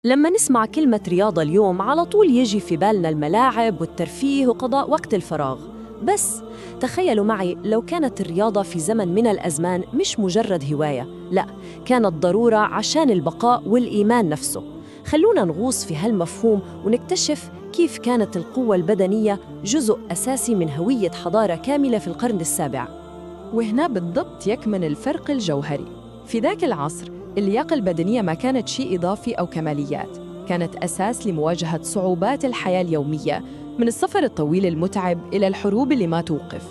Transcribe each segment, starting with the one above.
لما نسمع كلمة رياضة اليوم على طول يجي في بالنا الملاعب والترفيه وقضاء وقت الفراغ. بس تخيلوا معي لو كانت الرياضة في زمن من الأزمان مش مجرد هواية، لا، كانت ضرورة عشان البقاء والإيمان نفسه. خلونا نغوص في هالمفهوم ونكتشف كيف كانت القوة البدنية جزء أساسي من هوية حضارة كاملة في القرن السابع. وهنا بالضبط يكمن الفرق الجوهري. في ذاك العصر اللياقة البدنية ما كانت شيء إضافي أو كماليات، كانت أساس لمواجهة صعوبات الحياة اليومية، من السفر الطويل المتعب إلى الحروب اللي ما توقف.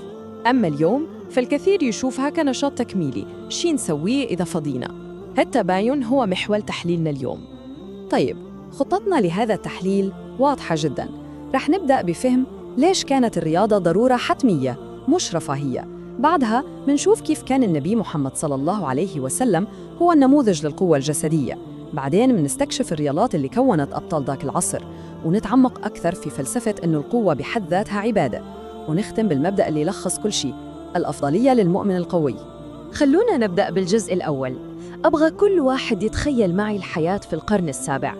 أما اليوم فالكثير يشوفها كنشاط تكميلي، شي نسويه إذا فضينا. هالتباين هو محور تحليلنا اليوم. طيب، خطتنا لهذا التحليل واضحة جداً. رح نبدأ بفهم ليش كانت الرياضة ضرورة حتمية مش رفاهية. بعدها منشوف كيف كان النبي محمد صلى الله عليه وسلم هو النموذج للقوة الجسدية. بعدين منستكشف الرياضات اللي كونت أبطال ذاك العصر، ونتعمق أكثر في فلسفة إنه القوة بحد ذاتها عبادة. ونختم بالمبدأ اللي يلخص كل شيء: الأفضلية للمؤمن القوي. خلونا نبدأ بالجزء الأول. أبغى كل واحد يتخيل معي الحياة في القرن السابع.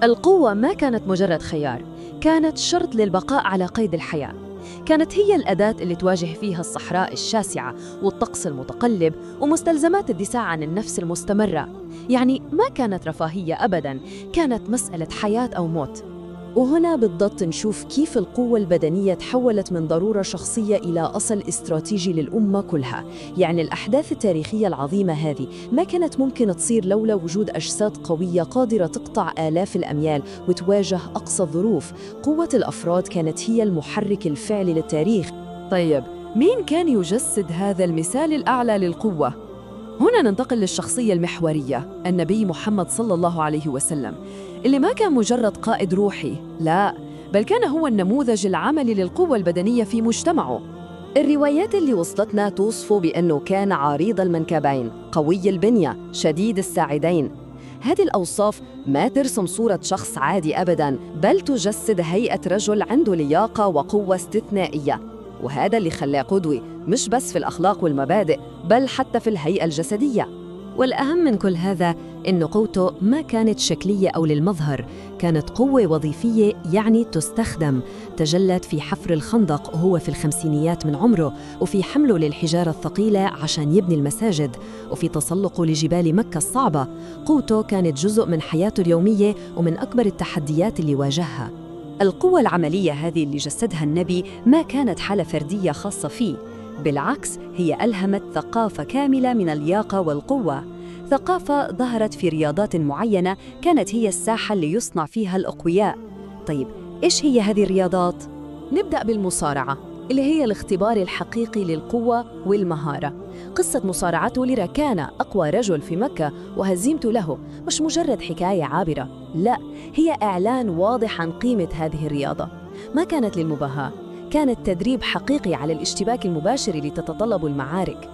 القوة ما كانت مجرد خيار، كانت شرط للبقاء على قيد الحياة. كانت هي الأداة اللي تواجه فيها الصحراء الشاسعة والطقس المتقلب ومستلزمات الدفاع عن النفس المستمرة. يعني ما كانت رفاهية أبداً، كانت مسألة حياة أو موت. وهنا بالضبط نشوف كيف القوة البدنية تحولت من ضرورة شخصية إلى أصل استراتيجي للأمة كلها. يعني الأحداث التاريخية العظيمة هذه ما كانت ممكن تصير لولا وجود أجساد قوية قادرة تقطع آلاف الأميال وتواجه أقصى الظروف. قوة الأفراد كانت هي المحرك الفعلي للتاريخ. طيب، مين كان يجسد هذا المثال الأعلى للقوة؟ هنا ننتقل للشخصية المحورية، النبي محمد صلى الله عليه وسلم، اللي ما كان مجرد قائد روحي، لا، بل كان هو النموذج العملي للقوة البدنية في مجتمعه. الروايات اللي وصلتنا توصفه بأنه كان عريض المنكبين، قوي البنية، شديد الساعدين. هذه الأوصاف ما ترسم صورة شخص عادي أبداً، بل تجسد هيئة رجل عنده لياقة وقوة استثنائية. وهذا اللي خلاه قدوة مش بس في الأخلاق والمبادئ، بل حتى في الهيئة الجسدية. والأهم من كل هذا إن قوته ما كانت شكلية أو للمظهر، كانت قوة وظيفية، يعني تستخدم. تجلت في حفر الخندق وهو في الخمسينيات من عمره، وفي حمله للحجارة الثقيلة عشان يبني المساجد، وفي تسلقه لجبال مكة الصعبة. قوته كانت جزء من حياته اليومية ومن أكبر التحديات اللي واجهها. القوة العملية هذه اللي جسدها النبي ما كانت حالة فردية خاصة فيه، بالعكس هي ألهمت ثقافة كاملة من اللياقة والقوة. ثقافة ظهرت في رياضات معينة كانت هي الساحة اللي يصنع فيها الأقوياء. طيب، إيش هي هذه الرياضات؟ نبدأ بالمصارعة، اللي هي الاختبار الحقيقي للقوة والمهارة. قصة مصارعته لركان أقوى رجل في مكة وهزيمته له مش مجرد حكاية عابرة، لا، هي إعلان واضح عن قيمة هذه الرياضة. ما كانت للمباهاة، كانت تدريب حقيقي على الاشتباك المباشر اللي تتطلب المعارك.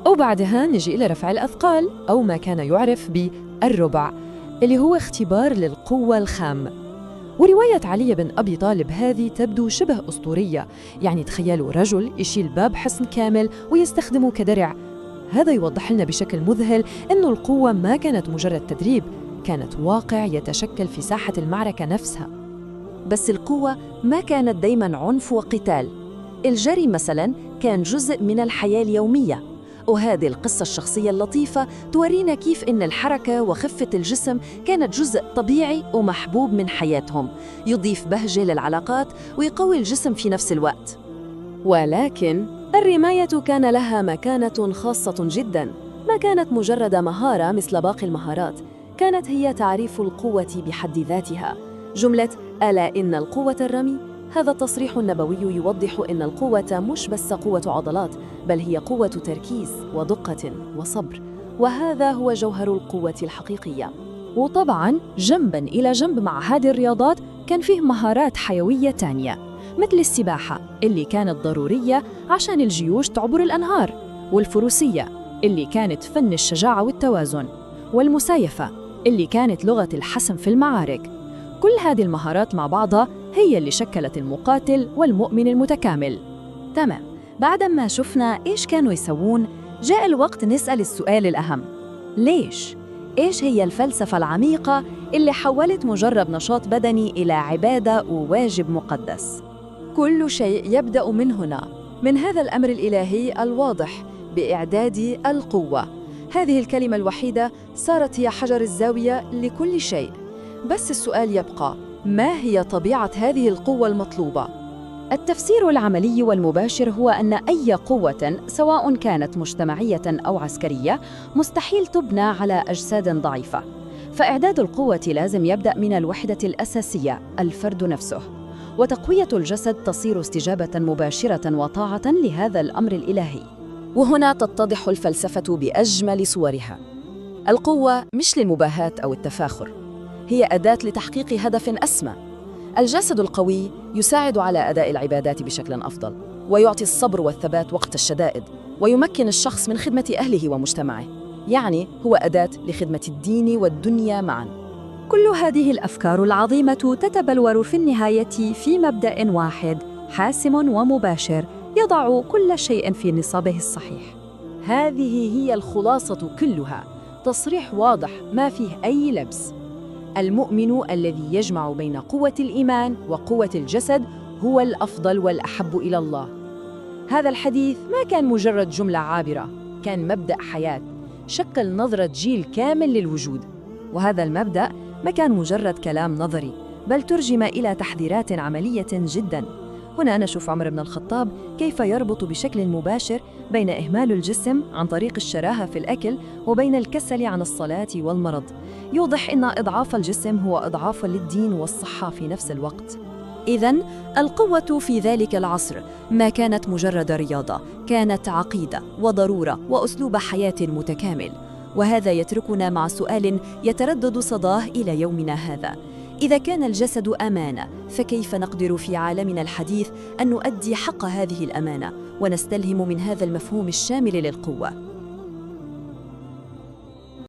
وبعدها نجي إلى رفع الأثقال، أو ما كان يعرف بالربع، اللي هو اختبار للقوة الخام. ورواية علي بن أبي طالب هذه تبدو شبه أسطورية. يعني تخيلوا رجل يشيل باب حصن كامل ويستخدمه كدرع. هذا يوضح لنا بشكل مذهل أنه القوة ما كانت مجرد تدريب، كانت واقع يتشكل في ساحة المعركة نفسها. بس القوة ما كانت دايماً عنف وقتال. الجري مثلاً كان جزء من الحياة اليومية، وهذه القصة الشخصية اللطيفة تورينا كيف إن الحركة وخفة الجسم كانت جزء طبيعي ومحبوب من حياتهم، يضيف بهجة للعلاقات ويقوي الجسم في نفس الوقت. ولكن الرماية كان لها مكانة خاصة جداً. ما كانت مجرد مهارة مثل باقي المهارات، كانت هي تعريف القوة بحد ذاتها. جملة ألا إن القوة الرمي، هذا التصريح النبوي يوضح إن القوة مش بس قوة عضلات، بل هي قوة تركيز ودقة وصبر، وهذا هو جوهر القوة الحقيقية. وطبعاً جنباً إلى جنب مع هذه الرياضات كان فيه مهارات حيوية تانية، مثل السباحة اللي كانت ضرورية عشان الجيوش تعبر الأنهار، والفروسية اللي كانت فن الشجاعة والتوازن، والمسايفة اللي كانت لغة الحسم في المعارك. كل هذه المهارات مع بعضها هي اللي شكلت المقاتل والمؤمن المتكامل. تمام، بعد ما شفنا إيش كانوا يسوون، جاء الوقت نسأل السؤال الأهم: ليش؟ إيش هي الفلسفة العميقة اللي حولت مجرد نشاط بدني إلى عبادة وواجب مقدس. كل شيء يبدأ من هنا، من هذا الأمر الإلهي الواضح بإعداد القوة. هذه الكلمة الوحيدة صارت هي حجر الزاوية لكل شيء. بس السؤال يبقى، ما هي طبيعة هذه القوة المطلوبة؟ التفسير العملي والمباشر هو أن أي قوة سواء كانت مجتمعية أو عسكرية مستحيل تبنى على أجساد ضعيفة. فإعداد القوة لازم يبدأ من الوحدة الأساسية، الفرد نفسه، وتقوية الجسد تصير استجابة مباشرة وطاعة لهذا الأمر الإلهي. وهنا تتضح الفلسفة بأجمل صورها. القوة مش للمباهاة أو التفاخر، هي أداة لتحقيق هدف أسمى. الجسد القوي يساعد على أداء العبادات بشكل أفضل، ويعطي الصبر والثبات وقت الشدائد، ويمكن الشخص من خدمة أهله ومجتمعه. يعني هو أداة لخدمة الدين والدنيا معاً. كل هذه الأفكار العظيمة تتبلور في النهاية في مبدأ واحد حاسم ومباشر يضع كل شيء في نصابه الصحيح. هذه هي الخلاصة كلها، تصريح واضح ما فيه أي لبس. المؤمن الذي يجمع بين قوة الإيمان وقوة الجسد هو الأفضل والأحب إلى الله. هذا الحديث ما كان مجرد جملة عابرة، كان مبدأ حياة شكل نظرة جيل كامل للوجود. وهذا المبدأ ما كان مجرد كلام نظري، بل ترجم إلى تحذيرات عملية جداً. هنا نشوف عمر بن الخطاب كيف يربط بشكل مباشر بين إهمال الجسم عن طريق الشراهة في الأكل وبين الكسل عن الصلاة والمرض. يوضح أن إضعاف الجسم هو إضعاف للدين والصحة في نفس الوقت. إذن القوة في ذلك العصر ما كانت مجرد رياضة، كانت عقيدة وضرورة وأسلوب حياة متكامل. وهذا يتركنا مع سؤال يتردد صداه إلى يومنا هذا: إذا كان الجسد أمانة، فكيف نقدر في عالمنا الحديث أن نؤدي حق هذه الأمانة ونستلهم من هذا المفهوم الشامل للقوة؟